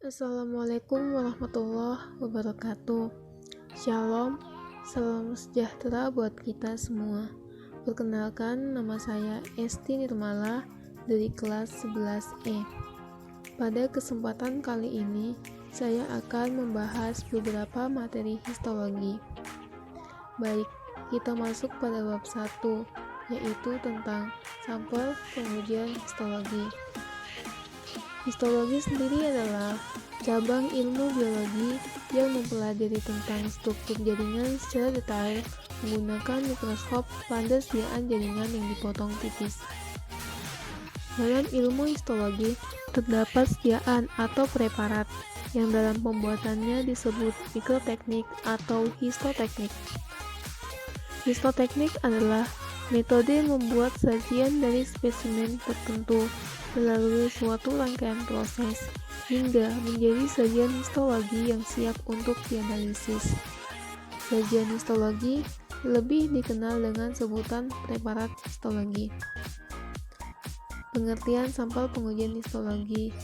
Assalamualaikum warahmatullahi wabarakatuh. Shalom, salam sejahtera buat kita semua. Perkenalkan, nama saya Esti Nirmala dari kelas 11E. Pada kesempatan kali ini, saya akan membahas beberapa materi histologi. Baik, kita masuk pada bab 1, yaitu tentang sampel pengujian histologi. Histologi sendiri adalah cabang ilmu biologi yang mempelajari tentang struktur jaringan secara detail menggunakan mikroskop pada sediaan jaringan yang dipotong tipis. Dalam ilmu histologi, terdapat sediaan atau preparat yang dalam pembuatannya disebut mikroteknik atau histoteknik. Histoteknik adalah metode membuat sajian dari spesimen tertentu melalui suatu rangkaian proses hingga menjadi sajian histologi yang siap untuk dianalisis. Sajian histologi lebih dikenal dengan sebutan preparat histologi. Pengertian sampel pengujian histologi.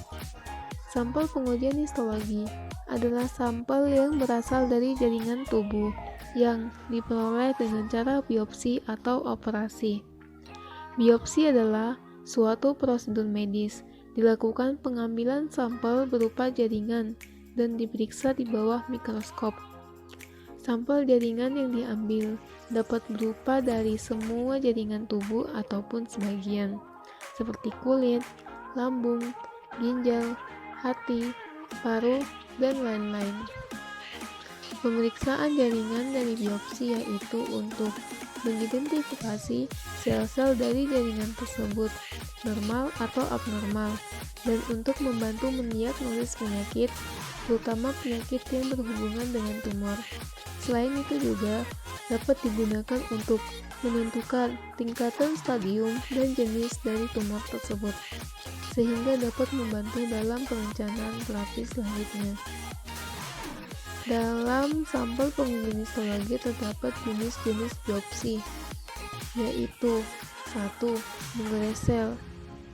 Sampel pengujian histologi adalah sampel yang berasal dari jaringan tubuh yang diperoleh dengan cara biopsi atau operasi. Biopsi adalah suatu prosedur medis, dilakukan pengambilan sampel berupa jaringan dan diperiksa di bawah mikroskop. Sampel jaringan yang diambil dapat berupa dari semua jaringan tubuh ataupun sebagian, seperti kulit, lambung, ginjal, hati, paru, dan lain-lain. Pemeriksaan jaringan dari biopsi yaitu untuk mengidentifikasi sel-sel dari jaringan tersebut normal atau abnormal, dan untuk membantu mendiagnosis penyakit, terutama penyakit yang berhubungan dengan tumor. Selain itu juga dapat digunakan untuk menentukan tingkatan stadium dan jenis dari tumor tersebut, sehingga dapat membantu dalam perencanaan terapi selanjutnya. Dalam sampel pengujian histologi terdapat jenis-jenis biopsi, yaitu 1. Mengurai sel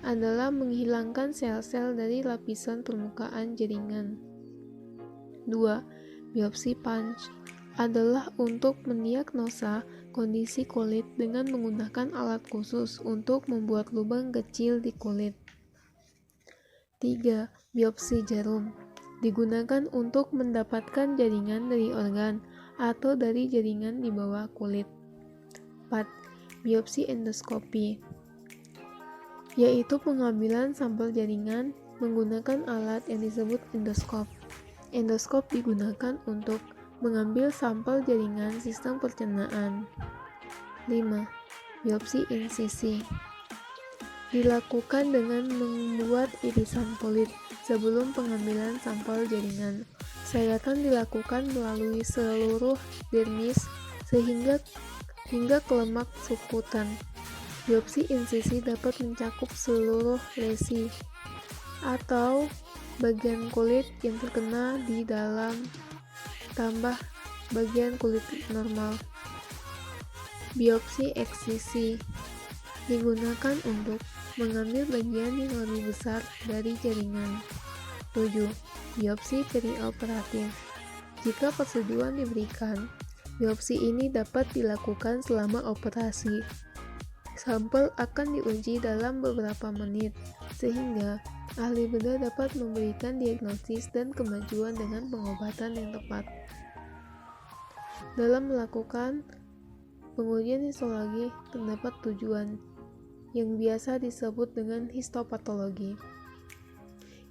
adalah menghilangkan sel-sel dari lapisan permukaan jaringan. 2. Biopsi punch adalah untuk mendiagnosa kondisi kulit dengan menggunakan alat khusus untuk membuat lubang kecil di kulit. 3. Biopsi jarum digunakan untuk mendapatkan jaringan dari organ atau dari jaringan di bawah kulit. 4. Biopsi endoskopi, yaitu pengambilan sampel jaringan menggunakan alat yang disebut endoskop. Endoskop digunakan untuk mengambil sampel jaringan sistem pencernaan. 5. Biopsi insisi dilakukan dengan membuat irisan kulit sebelum pengambilan sampel jaringan. Sayatan dilakukan melalui seluruh dermis hingga ke lemak subkutan. Biopsi insisi dapat mencakup seluruh lesi atau bagian kulit yang terkena di dalam tambah bagian kulit normal. Biopsi eksisi digunakan untuk mengambil bagian yang lebih besar dari jaringan. 7. Biopsi perioperatif. Jika persetujuan diberikan, biopsi ini dapat dilakukan selama operasi. Sampel akan diuji dalam beberapa menit, sehingga ahli bedah dapat memberikan diagnosis dan kemajuan dengan pengobatan yang tepat. Dalam melakukan pengujian histologi terdapat tujuan yang biasa disebut dengan histopatologi.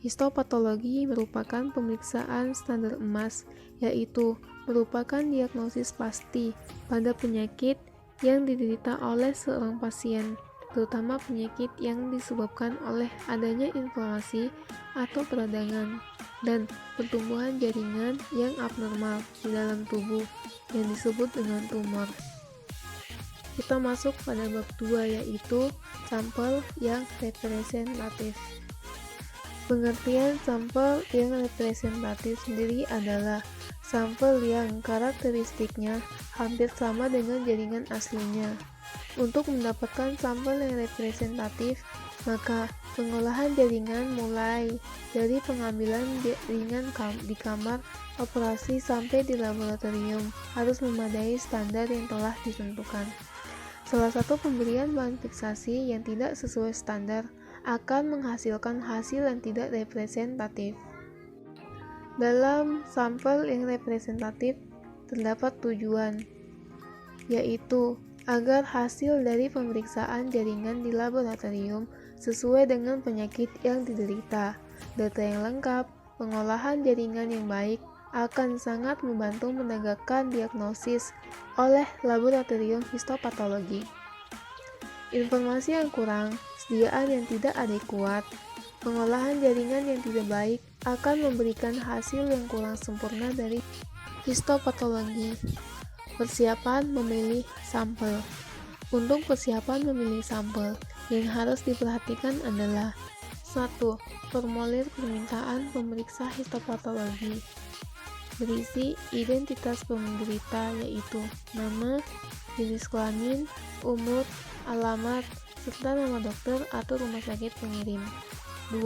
Histopatologi merupakan pemeriksaan standar emas, yaitu merupakan diagnosis pasti pada penyakit yang diderita oleh seorang pasien, terutama penyakit yang disebabkan oleh adanya inflamasi atau peradangan dan pertumbuhan jaringan yang abnormal di dalam tubuh yang disebut dengan tumor. Kita masuk pada bab 2, yaitu sampel yang representatif. Pengertian sampel yang representatif sendiri adalah sampel yang karakteristiknya hampir sama dengan jaringan aslinya. Untuk mendapatkan sampel yang representatif, maka Pengolahan jaringan mulai dari pengambilan jaringan di kamar operasi sampai di laboratorium harus memadai standar yang telah ditentukan. Salah satu pemberian bahan fiksasi yang tidak sesuai standar akan menghasilkan hasil yang tidak representatif. Dalam sampel yang representatif terdapat tujuan, yaitu agar hasil dari pemeriksaan jaringan di laboratorium sesuai dengan penyakit yang diderita. Data yang lengkap, pengolahan jaringan yang baik akan sangat membantu menegakkan diagnosis oleh laboratorium histopatologi. Informasi yang kurang, sediaan yang tidak adekuat, pengolahan jaringan yang tidak baik akan memberikan hasil yang kurang sempurna dari histopatologi. Persiapan memilih sampel. Untuk persiapan memilih sampel, yang harus diperhatikan adalah 1. Formulir permintaan pemeriksa histopatologi berisi identitas penderita, yaitu nama, jenis kelamin, umur, alamat, serta nama dokter atau rumah sakit pengirim. 2.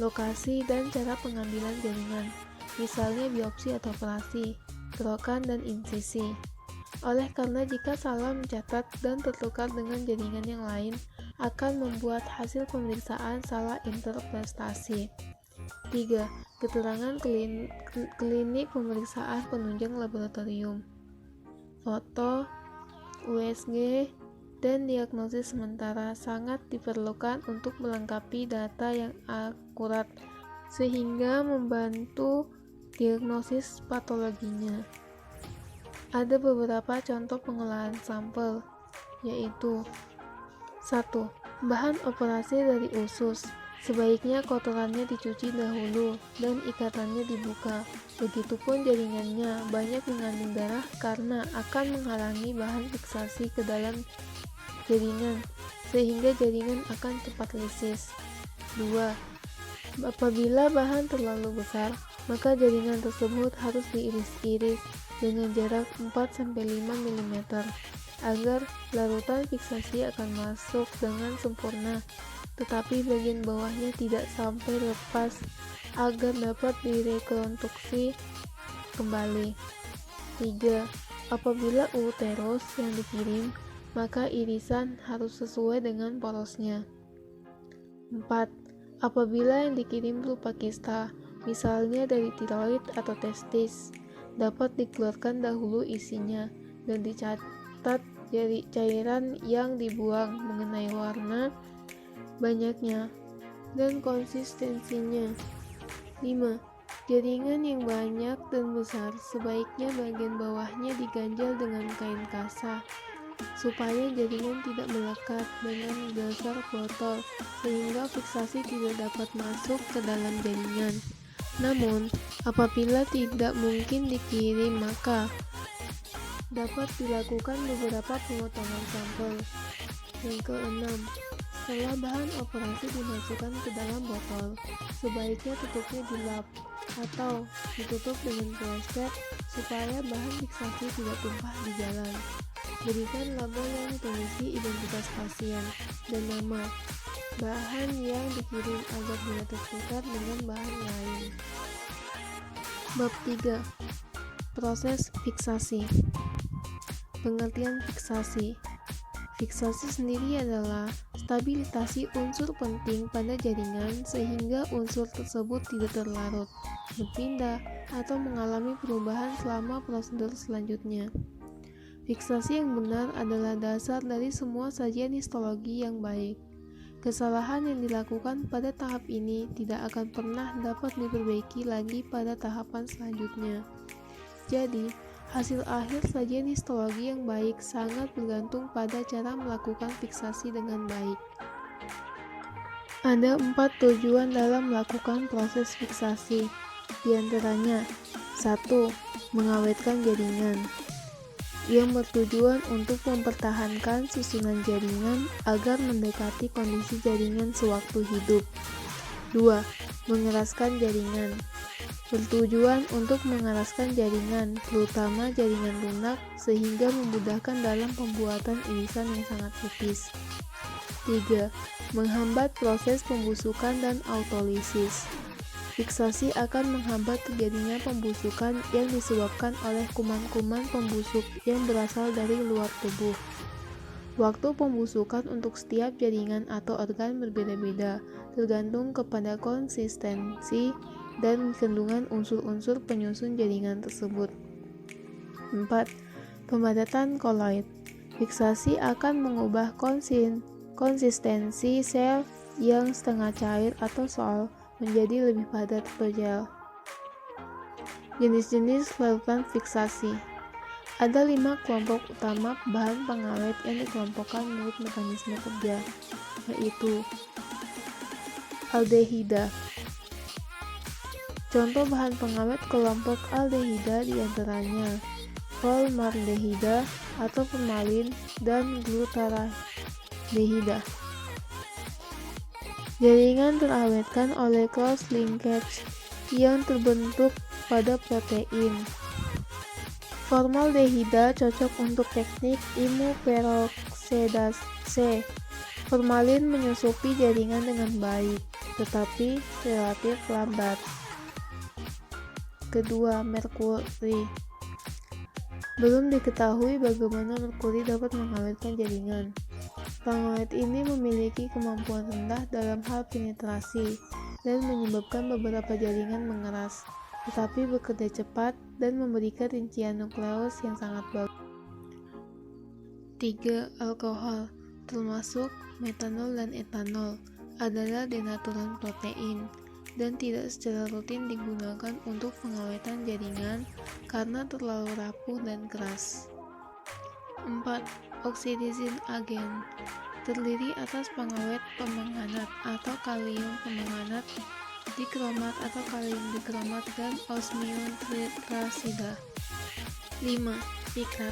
Lokasi dan cara pengambilan jaringan, misalnya biopsi atau operasi, kerokan dan insisi. Oleh karena jika salah mencatat dan tertukar dengan jaringan yang lain, akan membuat hasil pemeriksaan salah interpretasi. 3. Keterangan klinik pemeriksaan penunjang laboratorium, foto, USG, dan diagnosis sementara sangat diperlukan untuk melengkapi data yang akurat sehingga membantu diagnosis patologinya. Ada beberapa contoh pengolahan sampel, yaitu 1. Bahan operasi dari usus. Sebaiknya kotorannya dicuci dahulu dan ikatannya dibuka. Begitupun jaringannya banyak mengandung darah karena akan menghalangi bahan fiksasi ke dalam jaringan, sehingga jaringan akan cepat lisis. 2. Apabila bahan terlalu besar, maka jaringan tersebut harus diiris-iris dengan jarak 4-5 mm agar larutan fiksasi akan masuk dengan sempurna, tetapi bagian bawahnya tidak sampai lepas agar dapat direkonstruksi kembali. 3. Apabila uterus yang dikirim, maka irisan harus sesuai dengan porosnya. 4. Apabila yang dikirim berupa kista, misalnya dari tiroid atau testis, dapat dikeluarkan dahulu isinya dan dicatat dari cairan yang dibuang mengenai warna, banyaknya, dan konsistensinya. 5. Jaringan yang banyak dan besar, sebaiknya bagian bawahnya diganjal dengan kain kasa supaya jaringan tidak melekat dengan dasar botol sehingga fiksasi tidak dapat masuk ke dalam jaringan. Namun, apabila tidak mungkin dikirim, maka dapat dilakukan beberapa pemotongan sampel. Yang keenam, setelah bahan operasi dimasukkan ke dalam botol, sebaiknya tutupnya dilap atau ditutup dengan plester supaya bahan fiksasi tidak tumpah di jalan. Berikan label yang berisi identitas pasien dan nama bahan yang dikirim agar tidak tertukar dengan bahan lain. Bab 3. Proses fiksasi. Pengertian fiksasi. Fiksasi sendiri adalah stabilisasi unsur penting pada jaringan sehingga unsur tersebut tidak terlarut, berpindah, atau mengalami perubahan selama prosedur selanjutnya. Fiksasi yang benar adalah dasar dari semua sajian histologi yang baik. Kesalahan yang dilakukan pada tahap ini tidak akan pernah dapat diperbaiki lagi pada tahapan selanjutnya. Jadi, hasil akhir sajian histologi yang baik sangat bergantung pada cara melakukan fiksasi dengan baik. Ada 4 tujuan dalam melakukan proses fiksasi, di antaranya 1. Mengawetkan jaringan, yang bertujuan untuk mempertahankan susunan jaringan agar mendekati kondisi jaringan sewaktu hidup. 2. Mengeraskan jaringan, bertujuan untuk mengeraskan jaringan, terutama jaringan lunak, sehingga memudahkan dalam pembuatan irisan yang sangat tipis. 3. menghambat proses pembusukan dan autolisis. Fiksasi akan menghambat terjadinya pembusukan yang disebabkan oleh kuman-kuman pembusuk yang berasal dari luar tubuh. Waktu pembusukan untuk setiap jaringan atau organ berbeda-beda, tergantung kepada konsistensi dan kandungan unsur-unsur penyusun jaringan tersebut. 4. Pemadatan koloid. Fiksasi akan mengubah konsistensi sel yang setengah cair atau sol menjadi lebih padat atau gel. Jenis-jenis larutan fiksasi. Ada 5 kelompok utama bahan pengawet yang dikelompokkan menurut mekanisme kerja, yaitu aldehida. Contoh bahan pengawet kelompok aldehida diantaranya formaldehida atau formalin dan glutaraldehida. Jaringan terawetkan oleh cross linkage yang terbentuk pada protein. Formaldehida cocok untuk teknik imuperoksidase. Formalin menyusupi jaringan dengan baik, tetapi relatif lambat. Kedua, merkuri. Belum diketahui bagaimana merkuri dapat mengawetkan jaringan. Pengawet ini memiliki kemampuan rendah dalam hal penetrasi dan menyebabkan beberapa jaringan mengeras, tetapi bekerja cepat dan memberikan rincian nukleus yang sangat bagus. 3. Alkohol, termasuk metanol dan etanol, adalah denaturan protein dan tidak secara rutin digunakan untuk pengawetan jaringan karena terlalu rapuh dan keras. 4. Oksidisin agen, terdiri atas pengawet pemenghangat atau kalium pemenghanat, dikromat atau kalium dikromat, dan osmium tetrasida. 5. Pikrat,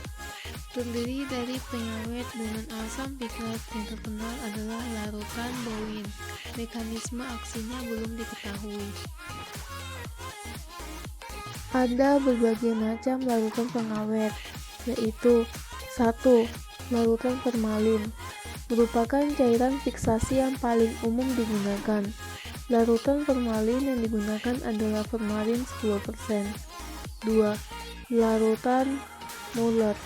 terdiri dari pengawet dengan asam pikrat yang terkenal adalah larutan bowin. Mekanisme aksinya belum diketahui. Ada berbagai macam larutan pengawet, yaitu 1. Larutan formalin, merupakan cairan fiksasi yang paling umum digunakan. Larutan formalin yang digunakan adalah formalin 10%. 2. Larutan Muller.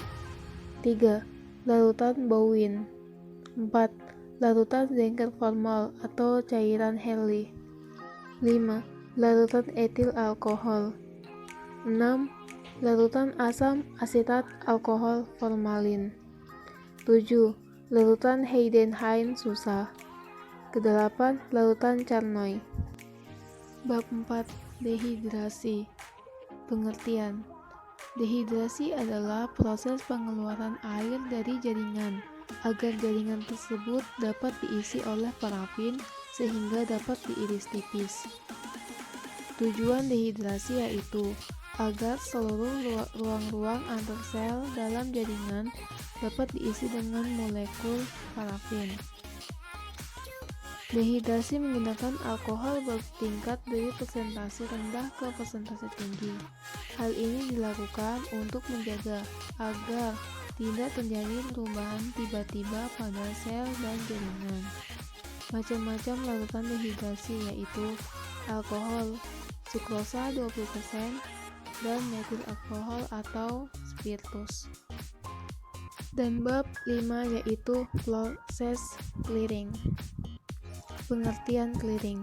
3. Larutan bowin. 4. Larutan Zenker-formol atau cairan Henle. 5. Larutan etil alkohol. 6. Larutan asam asetat alkohol formalin. 7. Larutan Heidenhain-Susa. Ke-8. Larutan Carnoy. Bab 4. Dehidrasi. Pengertian. Dehidrasi adalah proses pengeluaran air dari jaringan agar jaringan tersebut dapat diisi oleh parafin sehingga dapat diiris tipis. Tujuan dehidrasi yaitu agar seluruh ruang-ruang antar sel dalam jaringan dapat diisi dengan molekul parafin. Dehidrasi menggunakan alkohol bertingkat dari persentase rendah ke persentase tinggi. Hal ini dilakukan untuk menjaga agar tidak terjadi perubahan tiba-tiba pada sel dan jaringan. Macam-macam larutan dehidrasi yaitu alkohol, sukrosa 20%, dan metil alkohol atau spiritus. Dan bab 5 yaitu proses clearing. Pengertian clearing.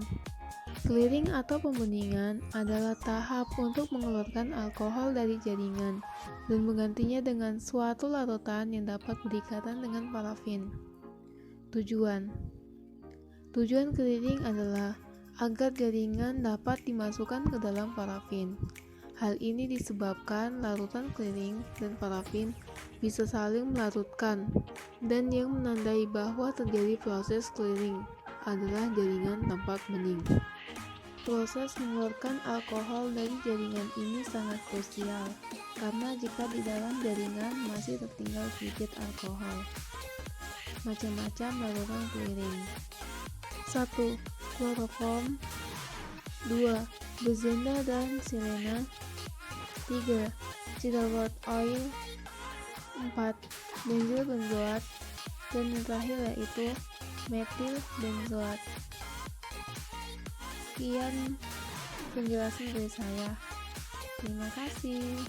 Clearing atau pembeningan adalah tahap untuk mengeluarkan alkohol dari jaringan dan menggantinya dengan suatu larutan yang dapat berdekatan dengan parafin. Tujuan clearing adalah agar jaringan dapat dimasukkan ke dalam parafin. Hal ini disebabkan larutan clearing dan parafin bisa saling melarutkan, dan yang menandai bahwa terjadi proses clearing adalah jaringan tampak bening. Proses mengeluarkan alkohol dari jaringan ini sangat krusial, karena jika di dalam jaringan masih tertinggal sedikit alkohol. Macam-macam larutan clearing. 1. Chloroform. 2. Bezenda dan Silena. 3. Cedarwood oil. 4. Benzil benzoat. Dan yang terakhir yaitu metil benzoat. Sekian penjelasan dari saya. Terima kasih.